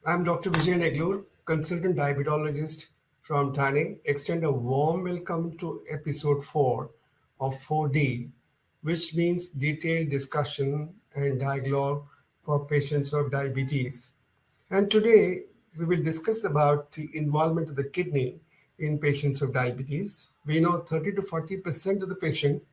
I'm Dr. Vijay Neglur, consultant diabetologist from Thane. Extend a warm welcome to episode 4 of 4D, which means detailed discussion and dialogue for patients of diabetes. And today we will discuss about the involvement of the kidney in patients of diabetes. We know 30 to 40% of the patient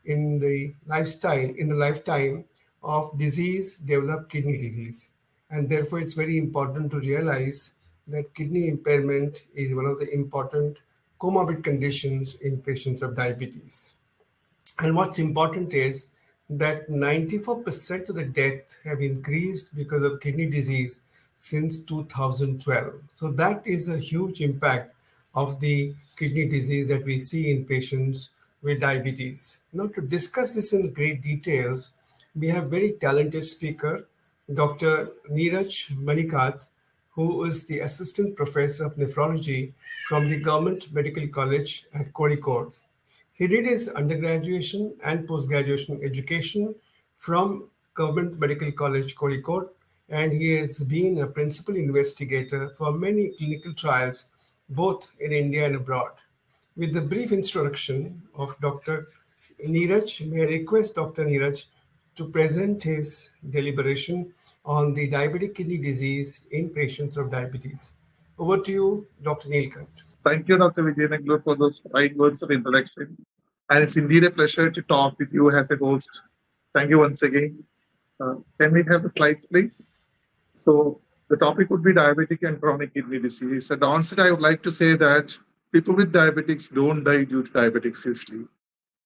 in the lifetime of disease develop kidney disease, and therefore it's very important to realize that kidney impairment is one of the important comorbid conditions in patients of diabetes. And what's important is that 94% of the death have increased because of kidney disease since 2012. So that is a huge impact of the kidney disease that we see in patients with diabetes. Now, to discuss this in great details, we have very talented speaker, Dr. Neeraj Manikat, who is the assistant professor of nephrology from the Government Medical College at Kozhikode. He did his undergraduation and post-graduation education from Government Medical College, Kozhikode, and he has been a principal investigator for many clinical trials, both in India and abroad. With the brief introduction of Dr. Neeraj, may I request Dr. Neeraj to present his deliberation on the diabetic kidney disease in patients of diabetes. Over to you, Dr. Neelkant. Thank you, Dr. Vijay Naglu, for those kind words of introduction. And it's indeed a pleasure to talk with you as a host. Thank you once again. Can we have the slides, please? So the topic would be diabetic and chronic kidney disease. At the onset, I would like to say that people with diabetics don't die due to diabetics usually.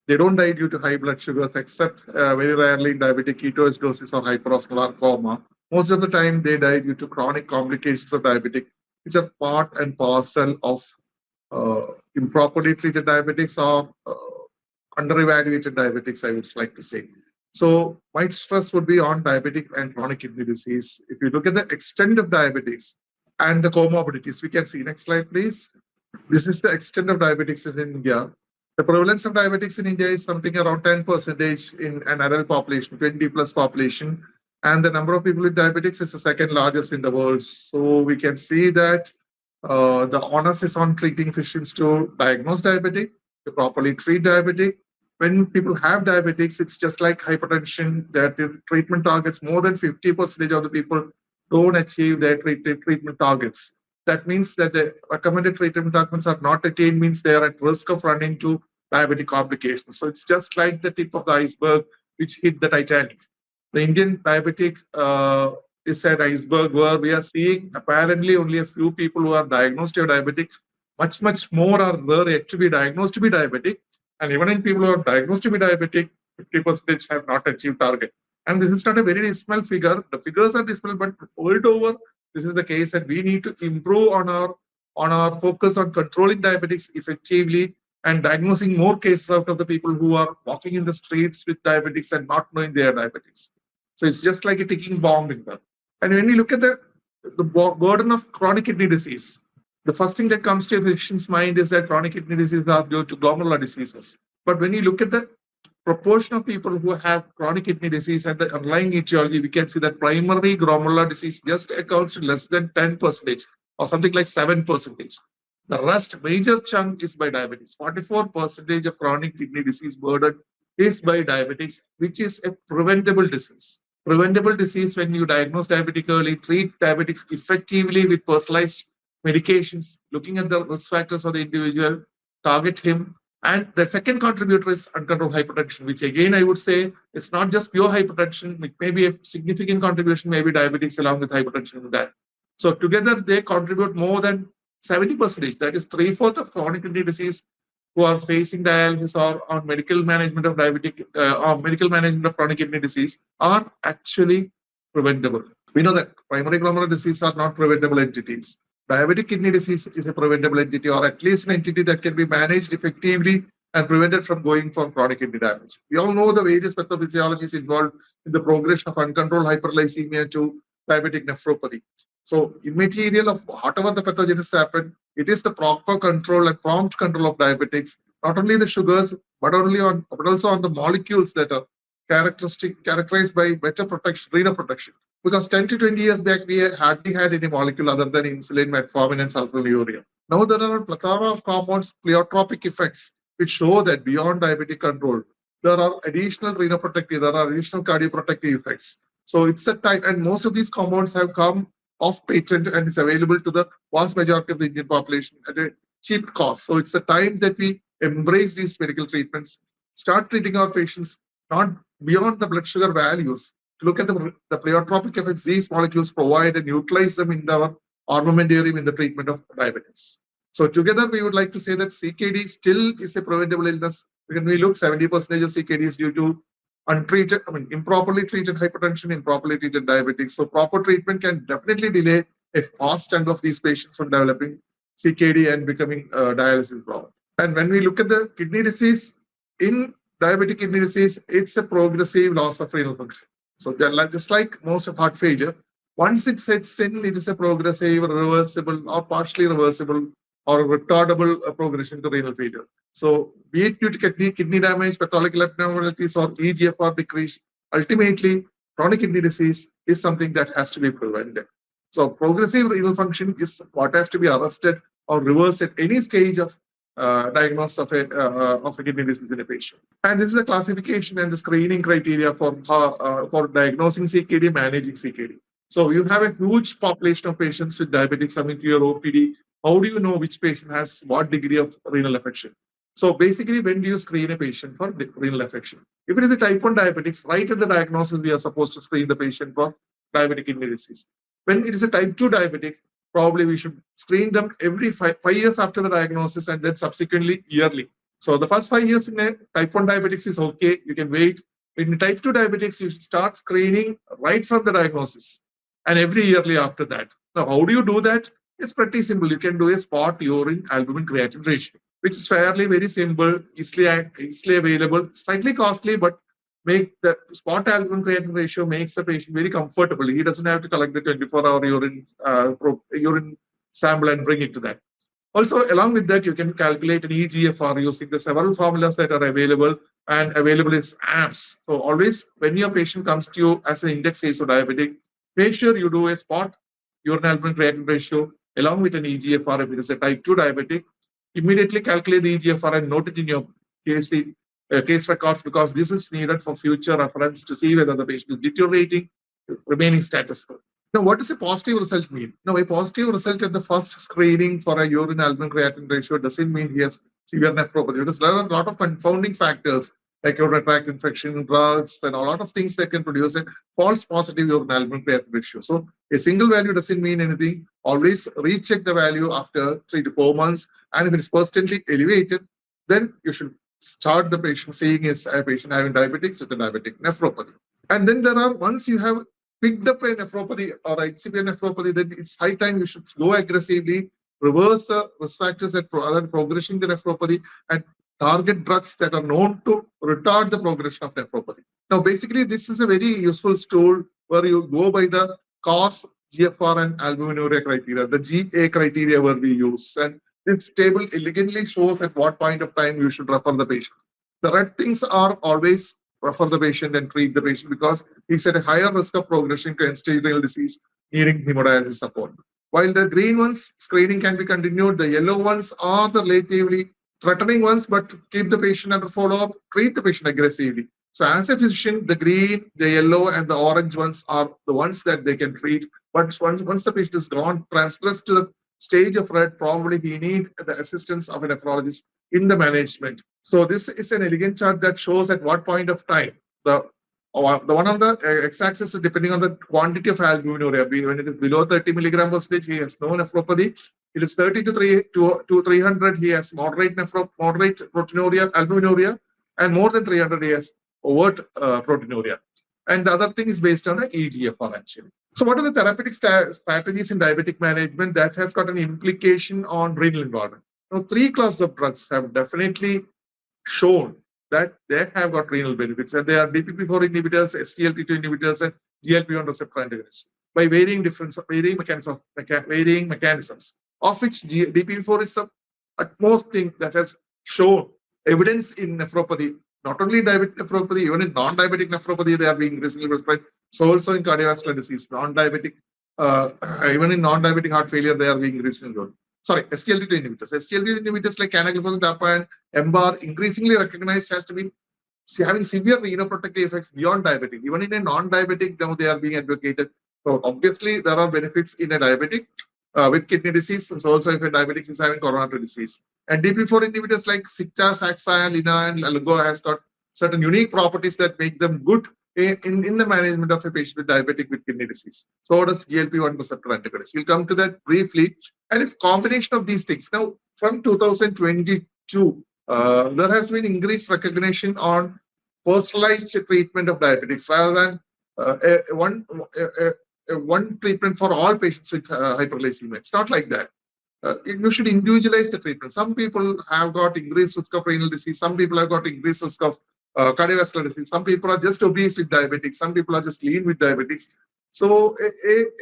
They don't die due to high blood sugars, except very rarely in diabetic ketoacidosis or hyperosmolar coma. Most of the time, they die due to chronic complications of diabetic, which are part and parcel of improperly treated diabetics or under-evaluated diabetics, I would like to say. So my stress would be on diabetic and chronic kidney disease. If you look at the extent of diabetics and the comorbidities, we can see. Next slide, please. This is the extent of diabetics in India. The prevalence of diabetics in India is something around 10% in an adult population, 20 plus population. And the number of people with diabetics is the second largest in the world. So we can see that the onus is on treating physicians to diagnose diabetic, to properly treat diabetic. When people have diabetics, it's just like hypertension, that the treatment targets, more than 50% of the people don't achieve their treatment targets. That means that the recommended treatment targets are not attained, means they are at risk of running to diabetic complications. So it's just like the tip of the iceberg which hit the Titanic. The Indian diabetic is an iceberg where we are seeing apparently only a few people who are diagnosed to be diabetic. Much more are there yet to be diagnosed to be diabetic. And even in people who are diagnosed to be diabetic, 50% have not achieved target. And this is not a very dismal figure. The figures are dismal, but world over, this is the case, and we need to improve on our focus on controlling diabetics effectively and diagnosing more cases out of the people who are walking in the streets with diabetics and not knowing they are diabetics. So it's just like a ticking bomb in there. And when you look at the burden of chronic kidney disease, the first thing that comes to a physician's mind is that chronic kidney diseases are due to glomerular diseases. But when you look at the proportion of people who have chronic kidney disease and the underlying etiology, we can see that primary glomerular disease just accounts to less than 10% or something like 7%. The rest, major chunk, is by diabetes. 44% of chronic kidney disease burden is by diabetics, which is a preventable disease. Preventable disease, when you diagnose diabetic early, treat diabetics effectively with personalized medications, looking at the risk factors of the individual, target him. And the second contributor is uncontrolled hypertension, which again, I would say it's not just pure hypertension. It may be a significant contribution, maybe diabetics along with hypertension in that. So together they contribute more than 70%. That is 3/4 of chronic kidney disease who are facing dialysis or on medical management of diabetic or medical management of chronic kidney disease are actually preventable. We know that primary glomerular disease are not preventable entities. Diabetic kidney disease is a preventable entity, or at least an entity that can be managed effectively and prevented from going for chronic kidney damage. We all know the various pathophysiologies involved in the progression of uncontrolled hyperglycemia to diabetic nephropathy. So immaterial of whatever the pathogenesis happen, it is the proper control and prompt control of diabetics, not only the sugars, but also on the molecules that are characterized by better protection, renal protection. Because 10 to 20 years back, we hardly had any molecule other than insulin, metformin, and sulfonylurea. Now there are a plethora of compounds, pleiotropic effects, which show that beyond diabetic control, there are additional renoprotective, there are additional cardioprotective effects. So it's a time, and most of these compounds have come off patent and is available to the vast majority of the Indian population at a cheap cost. So it's a time that we embrace these medical treatments, start treating our patients not beyond the blood sugar values, to look at the pleiotropic effects these molecules provide and utilize them in our armamentarium in the treatment of diabetes. So together, we would like to say that CKD still is a preventable illness. When we look, 70% of CKD is due to improperly treated hypertension, improperly treated diabetes. So proper treatment can definitely delay a vast chunk of these patients from developing CKD and becoming dialysis bound. And when we look at the kidney disease, in diabetic kidney disease, it's a progressive loss of renal function. So just like most of heart failure, once it sets in, it is a progressive, reversible, or partially reversible, or retardable progression to renal failure. So be it due to kidney damage, pathological abnormalities, or EGFR decrease, ultimately, chronic kidney disease is something that has to be prevented. So progressive renal function is what has to be arrested or reversed at any stage of diagnosis of a kidney disease in a patient. And this is the classification and the screening criteria for diagnosing CKD, managing CKD. So you have a huge population of patients with diabetics coming to your OPD. How do you know which patient has what degree of renal affection? So basically, when do you screen a patient for renal affection? If it is a type 1 diabetics, right at the diagnosis, we are supposed to screen the patient for diabetic kidney disease. When it is a type 2 diabetic, probably we should screen them every 5 years after the diagnosis and then subsequently yearly. So the first 5 years in a type 1 diabetics is okay. You can wait. In type 2 diabetics, you should start screening right from the diagnosis and every yearly after that. Now, how do you do that? It's pretty simple. You can do a spot urine albumin creatinine ratio, which is fairly very simple, easily available, slightly costly, but make the spot albumin creatinine ratio makes the patient very comfortable. He doesn't have to collect the 24-hour urine sample and bring it to that. Also, along with that, you can calculate an EGFR using the several formulas that are available and available in apps. So always, when your patient comes to you as an index case of diabetic, make sure you do a spot urine albumin creatinine ratio along with an EGFR if it is a type 2 diabetic. Immediately calculate the EGFR and note it in your case records, because this is needed for future reference to see whether the patient is deteriorating, remaining status quo. Now, what does a positive result mean? Now, a positive result at the first screening for a urine albumin creatinine ratio doesn't mean he has severe nephropathy, because there are a lot of confounding factors like urinary tract infection, drugs, and a lot of things that can produce a false positive urine albumin creatinine ratio. So a single value doesn't mean anything. Always recheck the value after 3 to 4 months. And if it's persistently elevated, then you should start the patient saying it's a patient having diabetics with a diabetic nephropathy. And then there are, once you have picked up a nephropathy or a severe nephropathy, then it's high time you should go aggressively, reverse the risk factors that are progressing the nephropathy, and target drugs that are known to retard the progression of nephropathy. Now, basically, this is a very useful tool where you go by the CORS, GFR, and albuminuria criteria, the GA criteria where we use. And this table elegantly shows at what point of time you should refer the patient. The red things are always refer the patient and treat the patient because he's at a higher risk of progression to end-stage renal disease needing hemodialysis support. While the green ones, screening can be continued. The yellow ones are the relatively threatening ones, but keep the patient under follow-up, treat the patient aggressively. So as a physician, the green, the yellow, and the orange ones are the ones that they can treat. But once the patient is gone, transgressed to the stage of red, probably he needs the assistance of a nephrologist in the management. So this is an elegant chart that shows at what point of time the one on the x-axis is depending on the quantity of albuminuria. When it is below 30 milligram percentage, he has no nephropathy. It is 30 to 300, he has moderate proteinuria, albuminuria, and more than 300, he has overt proteinuria. And the other thing is based on the EGFR actually. So what are the therapeutic strategies in diabetic management that has got an implication on renal involvement? Now, 3 classes of drugs have definitely shown that they have got renal benefits, and they are DPP4 inhibitors, SGLT2 inhibitors, and GLP-1 receptor antagonists by varying mechanisms, of which DPP4 is the utmost thing that has shown evidence in nephropathy not only diabetic nephropathy, even in non-diabetic nephropathy, they are being increasingly prescribed. So also in cardiovascular disease, non-diabetic, even in non-diabetic heart failure, they are being increasingly good. Sorry, SGLT2 inhibitors. SGLT2 inhibitors like canagliflozin, DAPA, and MBAR increasingly recognized as to be having severe renoprotective effects beyond diabetic. Even in a non-diabetic, now they are being advocated. So obviously, there are benefits in a diabetic with kidney disease. So also if a diabetic is having coronary disease. And DP4 inhibitors like Sicta, Saxa, Lina, and Algo has got certain unique properties that make them good in the management of a patient with diabetic with kidney disease. So does GLP-1 receptor antagonists. We'll come to that briefly. And if combination of these things, now from 2022, there has been increased recognition on personalized treatment of diabetics rather than one treatment for all patients with hyperglycemia. It's not like that. You should individualize the treatment. Some people have got increased risk of renal disease. Some people have got increased risk of cardiovascular disease. Some people are just obese with diabetics. Some people are just lean with diabetics. So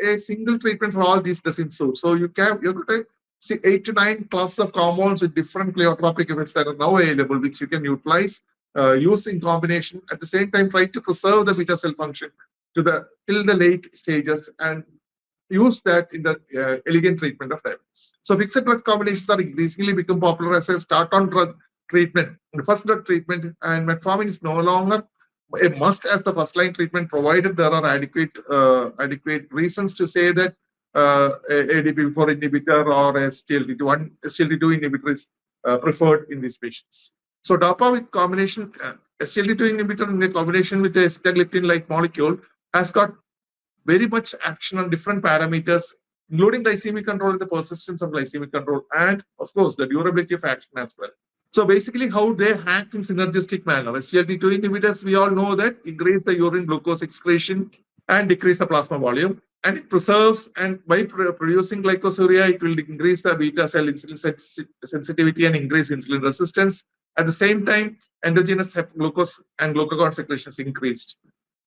a single treatment for all these doesn't suit. So you've got to see 8 to 9 classes of compounds with different pleiotropic effects that are now available, which you can utilize, use in combination. At the same time, try to preserve the beta cell function till the late stages and use that in the elegant treatment of diabetes. So fixed drug combinations are increasingly become popular as a start on drug treatment, the first drug treatment, and metformin is no longer a must as the first line treatment, provided there are adequate reasons to say that a DP4 inhibitor or a SGLT2 inhibitor is preferred in these patients. So DAPA with combination, SGLT2 inhibitor in combination with the sitagliptin-like molecule has got very much action on different parameters, including glycemic control and the persistence of glycemic control, and of course the durability of action as well. So basically how they act in synergistic manner. SGLT2 inhibitors, we all know that increase the urine glucose excretion and decrease the plasma volume, and it preserves, and by producing glycosuria, it will increase the beta cell insulin sensitivity and increase insulin resistance. At the same time, endogenous glucose and glucagon secretion is increased.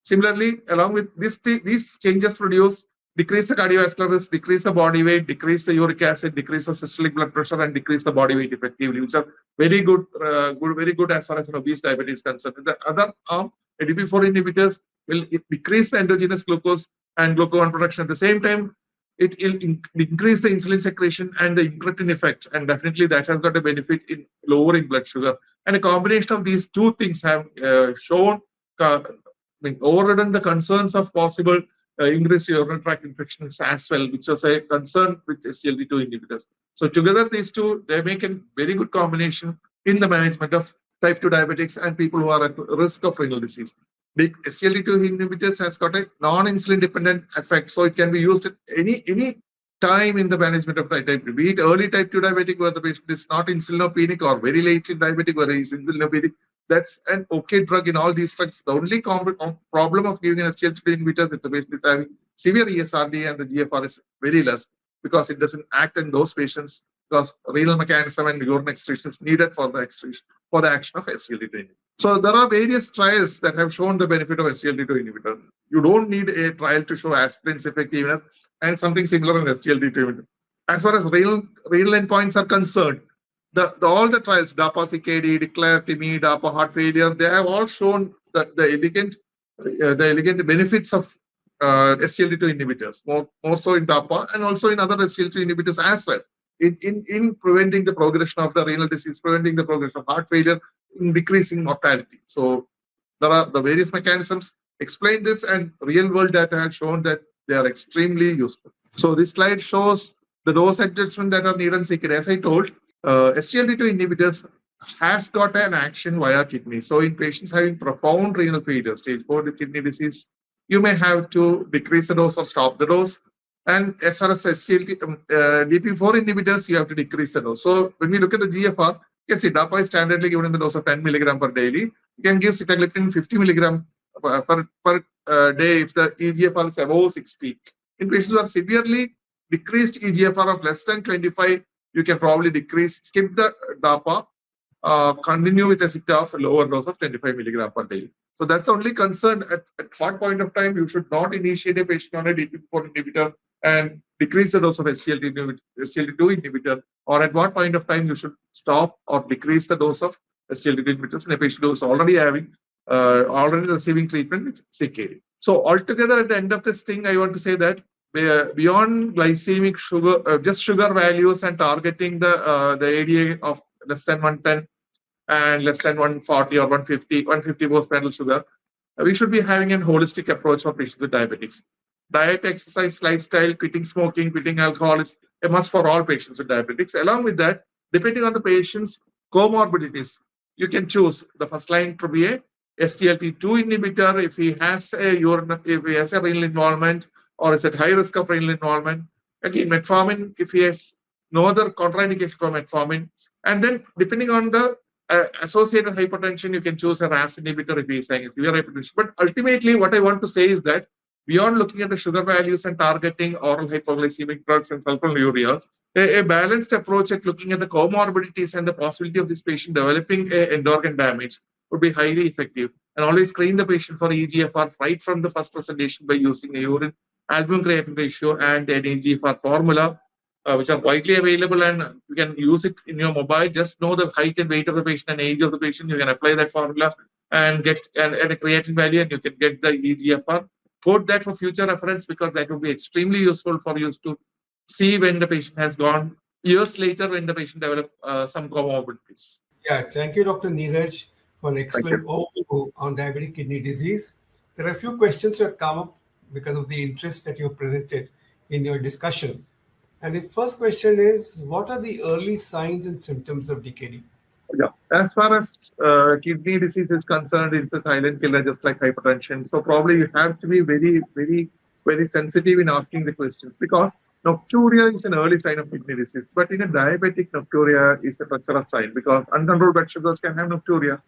Similarly, along with these changes produce decrease the cardiovascular risk, decrease the body weight, decrease the uric acid, decrease the systolic blood pressure, and decrease the body weight effectively, which are very good, very good as far as an obese diabetes is concerned. The other arm, DP4 inhibitors will decrease the endogenous glucose and glucagon production. At the same time, it will increase the insulin secretion and the incretin effect, and definitely that has got a benefit in lowering blood sugar. And a combination of these two things have shown overridden the concerns of possible increased urinary tract infections as well, which was a concern with SGLT2 inhibitors. So together these two, they make a very good combination in the management of type 2 diabetics and people who are at risk of renal disease. The SGLT2 inhibitors has got a non-insulin dependent effect, so it can be used at any time in the management of type 2, be it early type 2 diabetic where the patient is not insulinopenic, or very late in diabetic where he is insulinopenic. That's an okay drug in all these drugs. The only problem of giving an SGLT2 inhibitor if the patient is having severe ESRD and the GFR is very less, because it doesn't act in those patients, because renal mechanism and urine excretion is needed for the action of SGLT2 inhibitor. So there are various trials that have shown the benefit of SGLT2 inhibitor. You don't need a trial to show aspirin's effectiveness, and something similar in SGLT2 inhibitor. As far as renal endpoints are concerned, all the trials, DAPA CKD, DECLARE, TIMI, DAPA heart failure, they have all shown the elegant benefits of SGLT2 inhibitors, more so in DAPA and also in other SGLT2 inhibitors as well, in preventing the progression of the renal disease, preventing the progression of heart failure, in decreasing mortality. So there are the various mechanisms explain this, and real world data has shown that they are extremely useful. So this slide shows the dose adjustment that are needed and CKD. As I told, SGLT2 inhibitors has got an action via kidney. So in patients having profound renal failure, stage 4 kidney disease, you may have to decrease the dose or stop the dose. And as far as DP4 inhibitors, you have to decrease the dose. So when we look at the GFR, you can see DAPA is standardly given in the dose of 10 milligram per daily. You can give sitagliptin 50 milligram per day if the eGFR is above 60. In patients who are severely decreased eGFR of less than 25, you can probably skip the DAPA, continue with a Sita of a lower dose of 25 milligram per day. So that's the only concern. At what point of time you should not initiate a patient on a DP4 inhibitor and decrease the dose of SGLT2 inhibitor, or at what point of time you should stop or decrease the dose of SGLT2 inhibitors in a patient who is already already receiving treatment with CKD. So altogether, at the end of this thing, I want to say that beyond glycemic sugar, just sugar values and targeting the ADA of less than 110 and less than 140 or 150 post-prandial sugar, we should be having a holistic approach for patients with diabetics. Diet, exercise, lifestyle, quitting smoking, quitting alcohol is a must for all patients with diabetics. Along with that, depending on the patient's comorbidities, you can choose the first line to be a SGLT2 inhibitor if he has a renal involvement or is at high risk of renal involvement. Again, metformin if he has no other contraindication for metformin. And then depending on the associated hypertension, you can choose a RAS inhibitor if he is having severe hypertension. But ultimately, what I want to say is that beyond looking at the sugar values and targeting oral hypoglycemic drugs and sulfonylureas, a balanced approach at looking at the comorbidities and the possibility of this patient developing end organ damage would be highly effective. And always screen the patient for EGFR right from the first presentation by using a urine albumin creatinine ratio and an EGFR formula, which are widely available, and you can use it in your mobile. Just know the height and weight of the patient and age of the patient. You can apply that formula and get a creatinine value, and you can get the EGFR. Quote that for future reference because that will be extremely useful for you to see when the patient has gone years later when the patient develop some comorbidities. Yeah, thank you, Dr. Neeraj, for an Thank excellent you. overview on diabetic kidney disease. There are a few questions that have come up because of the interest that you presented in your discussion. And the first question is, what are the early signs and symptoms of DKD? Yeah. As far as kidney disease is concerned, it's a silent killer just like hypertension. So probably you have to be very, very, very sensitive in asking the questions because nocturia is an early sign of kidney disease. But in a diabetic, nocturia is a treacherous sign because uncontrolled blood sugars can have nocturia.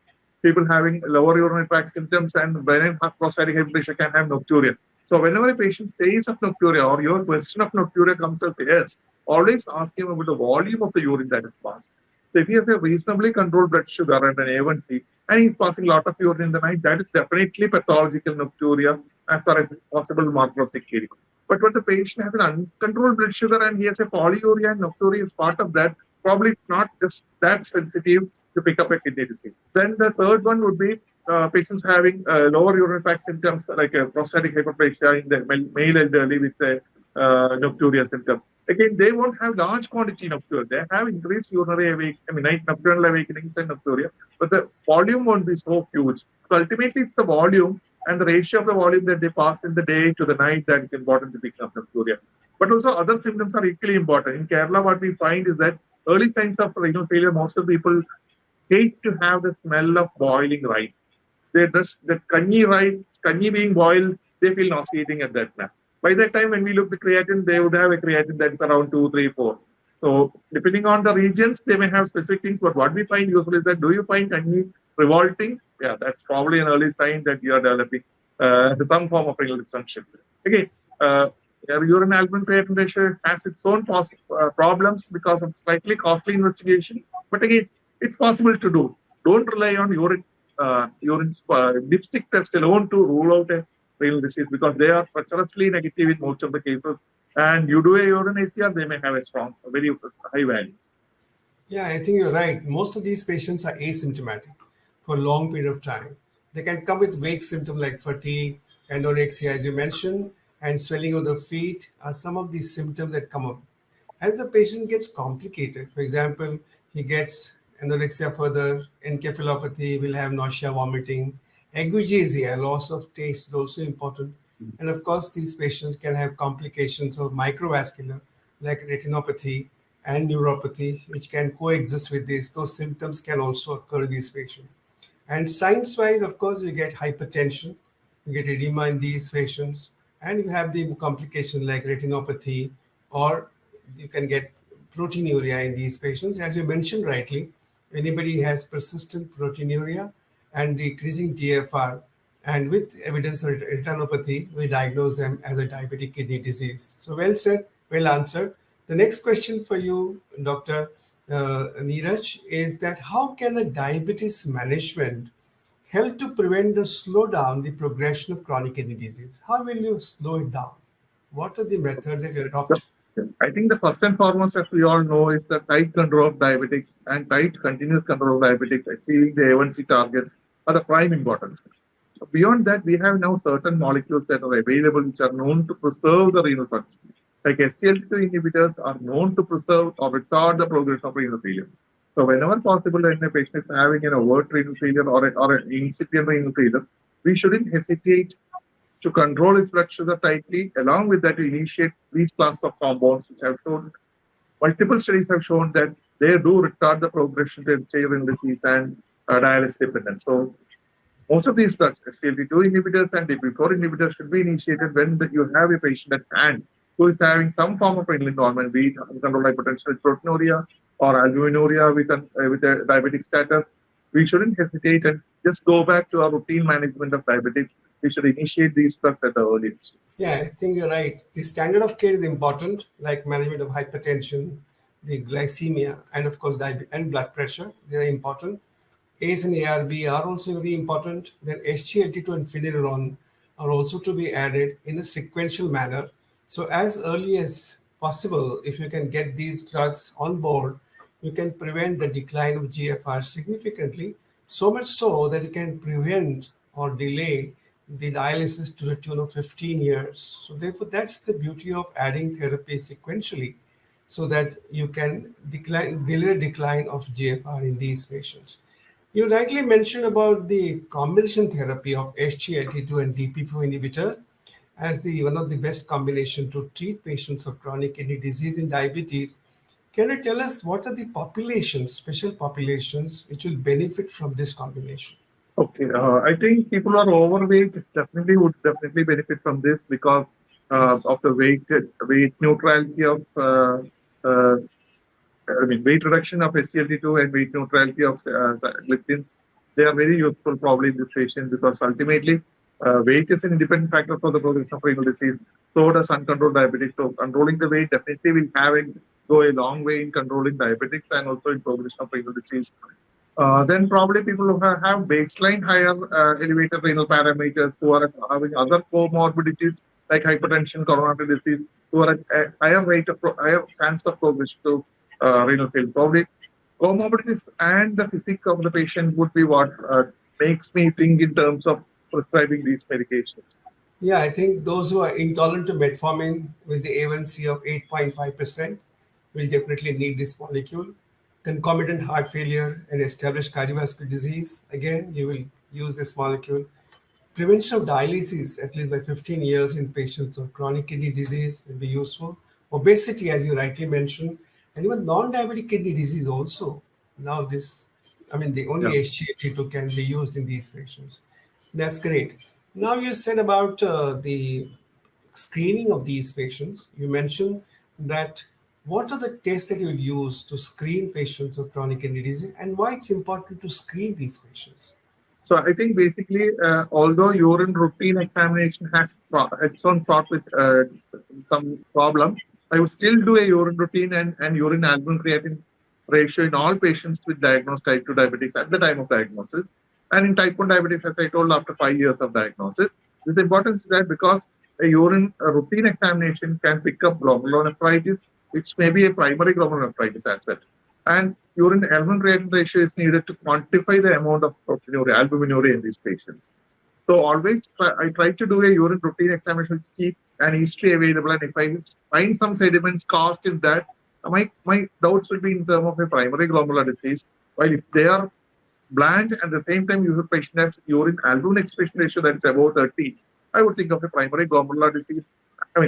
People having lower urinary tract symptoms and benign prostatic hypertension can have nocturia. So whenever a patient says of nocturia or your question of nocturia comes as yes, always ask him about the volume of the urine that is passed. So if he has a reasonably controlled blood sugar and an A1C and he's passing a lot of urine in the night, that is definitely pathological nocturia as far as possible marker of CKD. But when the patient has an uncontrolled blood sugar and he has a polyuria and nocturia is part of that, probably it's not just that sensitive to pick up a kidney disease. Then the third one would be patients having lower urinary tract symptoms like prostatic hyperplasia in the male elderly with a nocturia symptom. Again, they won't have large quantity nocturia. They have increased urinary nocturnal awakenings and nocturia, but the volume won't be so huge. So ultimately, it's the volume and the ratio of the volume that they pass in the day to the night that is important to pick up nocturia. But also other symptoms are equally important. In Kerala, what we find is that early signs of renal failure, most of the people hate to have the smell of boiling rice. They just the kanji being boiled, they feel nauseating at that time. By that time, when we look at the creatinine, they would have a creatinine that's around 2, 3, 4. So depending on the regions, they may have specific things. But what we find usually is that do you find kanji revolting? Yeah, that's probably an early sign that you are developing some form of renal dysfunction. Again, urine albumin creatinine ratio has its own problems because of slightly costly investigation. But again, it's possible to do. Don't rely on urine dipstick test alone to rule out a renal disease because they are treacherously negative in most of the cases. And you do a urine ACR, they may have very high values. Yeah, I think you're right. Most of these patients are asymptomatic for a long period of time. They can come with vague symptoms like fatigue, anorexia, as you mentioned, and swelling of the feet are some of these symptoms that come up. As the patient gets complicated, for example, he gets anorexia further, encephalopathy, will have nausea, vomiting, ageugesia, loss of taste is also important. And of course, these patients can have complications of microvascular like retinopathy and neuropathy, which can coexist with this. Those symptoms can also occur in these patients. And science-wise, of course, you get hypertension, you get edema in these patients, and you have the complication like retinopathy, or you can get proteinuria in these patients. As you mentioned rightly, anybody has persistent proteinuria and decreasing GFR, and with evidence of retinopathy, we diagnose them as a diabetic kidney disease. So well said, well answered. The next question for you, Dr. Neeraj, is that how can the diabetes management help to prevent or slow down the progression of chronic kidney disease? How will you slow it down? What are the methods that you adopt I think the first and foremost, as we all know, is the tight control of diabetics and tight continuous control of diabetics, achieving the A1C targets are the prime importance. So beyond that, we have now certain molecules that are available which are known to preserve the renal function. Like SGLT2 inhibitors are known to preserve or retard the progression of renal failure. So whenever possible, when a patient is having an overt renal failure or an incipient renal failure, we shouldn't hesitate to control his blood sugar tightly. Along with that, to initiate these class of compounds, which have shown multiple studies have shown that they do retard the progression to end-stage renal disease and dialysis dependence. So most of these drugs, SGLT2 inhibitors and DPP4 inhibitors, should be initiated when you have a patient at hand who is having some form of renal involvement, be it uncontrolled hypertension with proteinuria or albuminuria with a diabetic status. We shouldn't hesitate and just go back to our routine management of diabetes. We should initiate these drugs at the earliest. Yeah, I think you're right. The standard of care is important, like management of hypertension, the glycemia, and of course, diabetes and blood pressure. They are important. ACE and ARB are also very important. Then SGLT2 and finerenone are also to be added in a sequential manner. So as early as possible, if you can get these drugs on board, you can prevent the decline of GFR significantly, so much so that you can prevent or delay the dialysis to the tune of 15 years. So therefore, that's the beauty of adding therapy sequentially so that you can delay decline of GFR in these patients. You rightly mentioned about the combination therapy of SGLT2 and DPP4 inhibitor as the one of the best combination to treat patients of chronic kidney disease and diabetes. Can you tell us what are the populations, special populations, which will benefit from this combination? Okay, I think people who are overweight definitely would definitely benefit from this because Yes. of the weight neutrality of weight reduction of SGLT2 and weight neutrality of gliptins. They are very useful probably in this patient because ultimately weight is an independent factor for the progression of renal disease. So does uncontrolled diabetes. So controlling the weight definitely will go a long way in controlling diabetics and also in progression of renal disease. Then probably people who have baseline higher elevated renal parameters, who are having other comorbidities like hypertension, coronary disease, who are at a higher chance of progression to renal failure. Probably comorbidities and the physics of the patient would be what makes me think in terms of prescribing these medications. Yeah, I think those who are intolerant to metformin with the A1C of 8.5% will definitely need this molecule. Concomitant heart failure and established cardiovascular disease, again, you will use this molecule. Prevention of dialysis, at least by 15 years in patients of chronic kidney disease, will be useful. Obesity, as you rightly mentioned, and even non-diabetic kidney disease also. Now this, I mean, the Yeah. only SGLT2 can be used in these patients. That's great. Now you said about the screening of these patients. You mentioned that what are the tests that you will use to screen patients with chronic kidney disease and why it's important to screen these patients? So I think basically, although urine routine examination has its own fraught with some problems, I would still do a urine routine and urine albumin creatinine ratio in all patients with diagnosed type 2 diabetes at the time of diagnosis. And in type 1 diabetes, as I told, after 5 years of diagnosis. This importance is that because a routine examination can pick up glomerulonephritis, which may be a primary glomerulonephritis as well. And urine albumin creatinine ratio is needed to quantify the amount of proteinuria, albuminuria in these patients. So I try to do a urine routine examination which is cheap and easily available. And if I find some sediments caused in that, my doubts will be in terms of a primary glomerular disease. While if they are bland at the same time your patient has urine albumin excretion ratio that is above 30, I would think of a primary glomerular disease,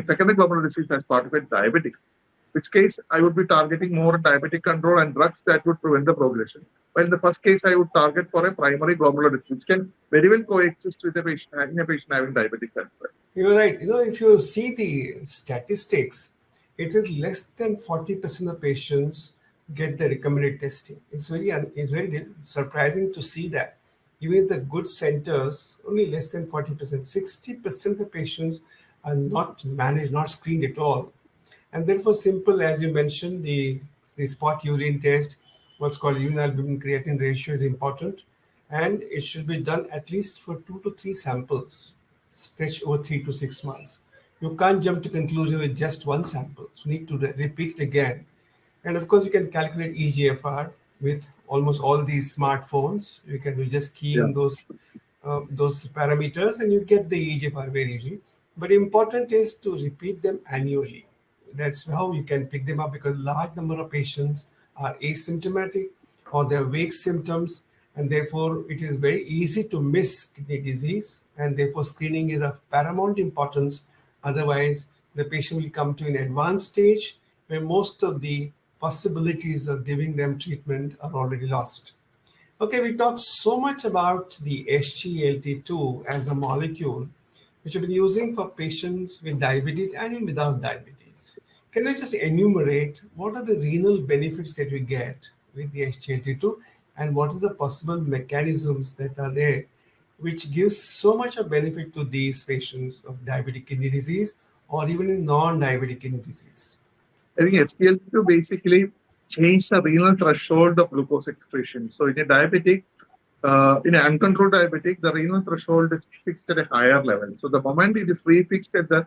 secondary glomerular disease as part of a diabetics. Which case I would be targeting more diabetic control and drugs that would prevent the progression. While in the first case, I would target for a primary glomerular disease, which can very well coexist with a patient having diabetics as well. You're right. If you see the statistics, it is less than 40% of patients get the recommended testing. It's very surprising to see that. Even the good centers, only less than 40%, 60% of patients are not managed, not screened at all. And therefore, simple as you mentioned, the spot urine test, what's called urine albumin creatinine ratio is important, and it should be done at least for 2 to 3 samples, stretched over 3 to 6 months. You can't jump to conclusion with just one sample. So you need to repeat it again. And of course, you can calculate EGFR with almost all these smartphones. You can just key Yeah. in those parameters and you get the EGFR very easily. But important is to repeat them annually. That's how you can pick them up because large number of patients are asymptomatic or they have vague symptoms, and therefore it is very easy to miss kidney disease, and therefore screening is of paramount importance. Otherwise, the patient will come to an advanced stage where most of the possibilities of giving them treatment are already lost. Okay, we talked so much about the SGLT2 as a molecule, which we've been using for patients with diabetes and even without diabetes. Can you just enumerate what are the renal benefits that we get with the SGLT2 and what are the possible mechanisms that are there which gives so much of benefit to these patients of diabetic kidney disease or even in non-diabetic kidney disease? I think SGLT2 basically change the renal threshold of glucose excretion. So in a diabetic, in an uncontrolled diabetic, the renal threshold is fixed at a higher level. So the moment it is refixed at the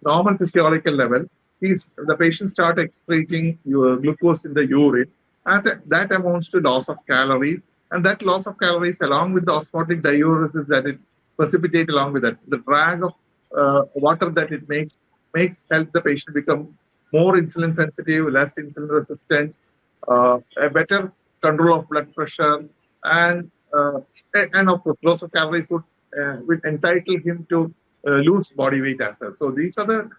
normal physiological level, the patient start excreting glucose in the urine, and that amounts to loss of calories. And that loss of calories, along with the osmotic diuresis that it precipitate along with that, the drag of water that it makes help the patient become more insulin sensitive, less insulin resistant, a better control of blood pressure, and of course, loss of calories would entitle him to lose body weight as well. So these are the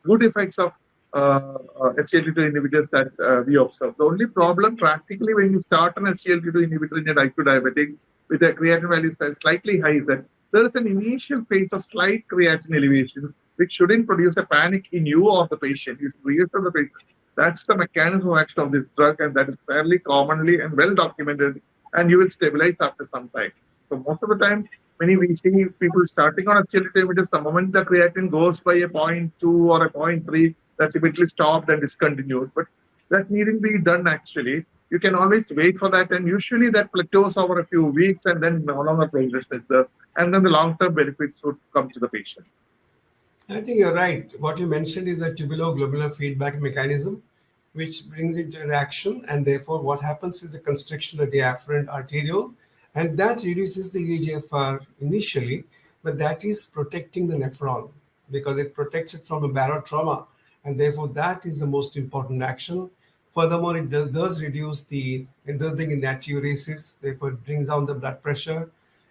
good effects of SGLT2 inhibitors that we observe. The only problem practically when you start an SGLT2 inhibitor in a type 2 diabetic with a creatinine value slightly high is that there is an initial phase of slight creatinine elevation, which shouldn't produce a panic in you or the patient. It's reassure the patient. That's the mechanism of action of this drug, and that is fairly commonly and well documented, and you will stabilize after some time. So most of the time, when we see people starting on SGLT2 inhibitors, the moment the creatinine goes by a zero point 0.2 or a 0.3, that's immediately stopped and discontinued. But that needn't be done actually. You can always wait for that, and usually that plateaus over a few weeks, and then no longer progression is there, and then the long-term benefits would come to the patient. I think you're right. What you mentioned is a tubuloglobular feedback mechanism, which brings into interaction, and therefore what happens is a constriction of the afferent arteriole, and that reduces the EGFR initially, but that is protecting the nephron because it protects it from a barotrauma, and therefore that is the most important action. Furthermore, it does reduce the indulging in natriuresis, therefore it brings down the blood pressure.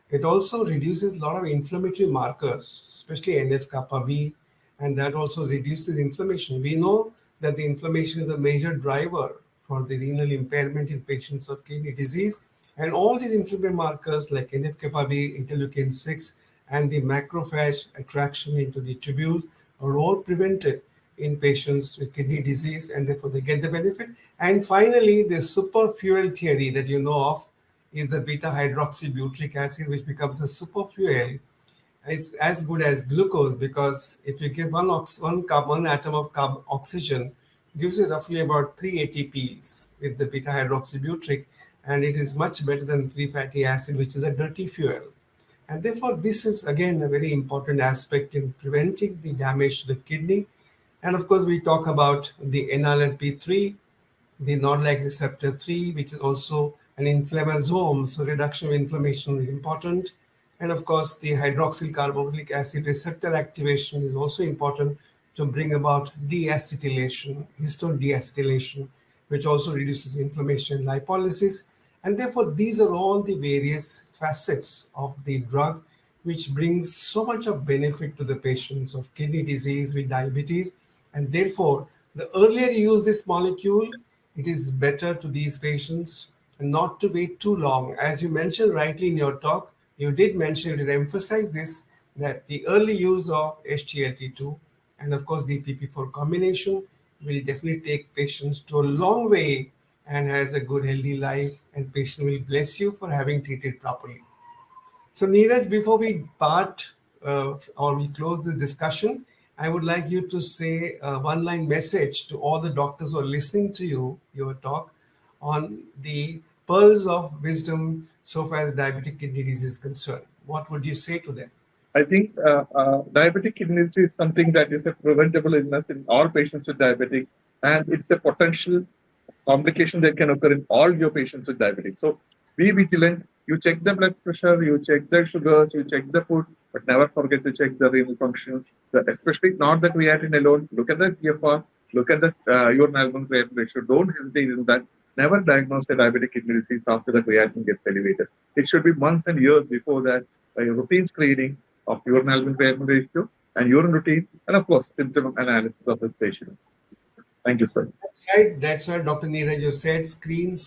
It also reduces a lot of inflammatory markers, especially NF-kappa B, and that also reduces inflammation. We know that the inflammation is a major driver for the renal impairment in patients of kidney disease. And all these inflammatory markers like NF-kappa B, interleukin 6, and the macrophage attraction into the tubules are all prevented in patients with kidney disease, and therefore they get the benefit. And finally, the super fuel theory that you know of is the beta hydroxybutyric acid, which becomes a super fuel. It's as good as glucose because if you give one atom of oxygen, gives you roughly about 3 ATPs with the beta hydroxybutyric, and it is much better than free fatty acid, which is a dirty fuel. And therefore, this is again a very important aspect in preventing the damage to the kidney. And of course, we talk about the NLRP3, the Nodlag receptor 3, which is also an inflammasome, so reduction of inflammation is important. And of course, the hydroxyl carboxylic acid receptor activation is also important to bring about deacetylation, histone deacetylation, which also reduces inflammation and lipolysis. And therefore, these are all the various facets of the drug which brings so much of benefit to the patients of kidney disease with diabetes. And therefore, the earlier you use this molecule, it is better to these patients and not to wait too long. As you mentioned rightly in your talk, you did mention, you did emphasize this, that the early use of SGLT2 and of course DPP4 combination will definitely take patients to a long way and has a good healthy life, and patient will bless you for having treated properly. So Neeraj, before we part or we close this discussion, I would like you to say a one-line message to all the doctors who are listening to your talk, on the pearls of wisdom so far as diabetic kidney disease is concerned. What would you say to them? I think diabetic kidney disease is something that is a preventable illness in all patients with diabetic, and it's a potential complication that can occur in all your patients with diabetes. So be vigilant. You check the blood pressure, you check the sugars, you check the food, but never forget to check the renal function, especially not the creatinine alone. Look at the GFR, look at the urine albumin creatinine ratio. Don't hesitate in that. Never diagnose a diabetic kidney disease after the creatinine gets elevated. It should be months and years before that. A routine screening of urine albumin creatinine ratio and urine routine, and of course, symptom analysis of this patient. Thank you, sir. Right, that's why Dr. Neeraj you said screen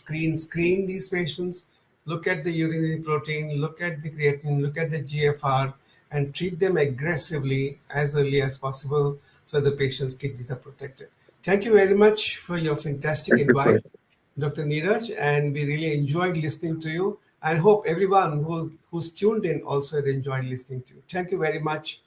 these patients. Look at the urinary protein, look at the creatinine, look at the GFR, and treat them aggressively as early as possible so the patient's kidneys are protected. Thank you very much for your fantastic Thank you, sir. advice, Dr. Neeraj, and we really enjoyed listening to you. And hope everyone who's tuned in also had enjoyed listening to you. Thank you very much.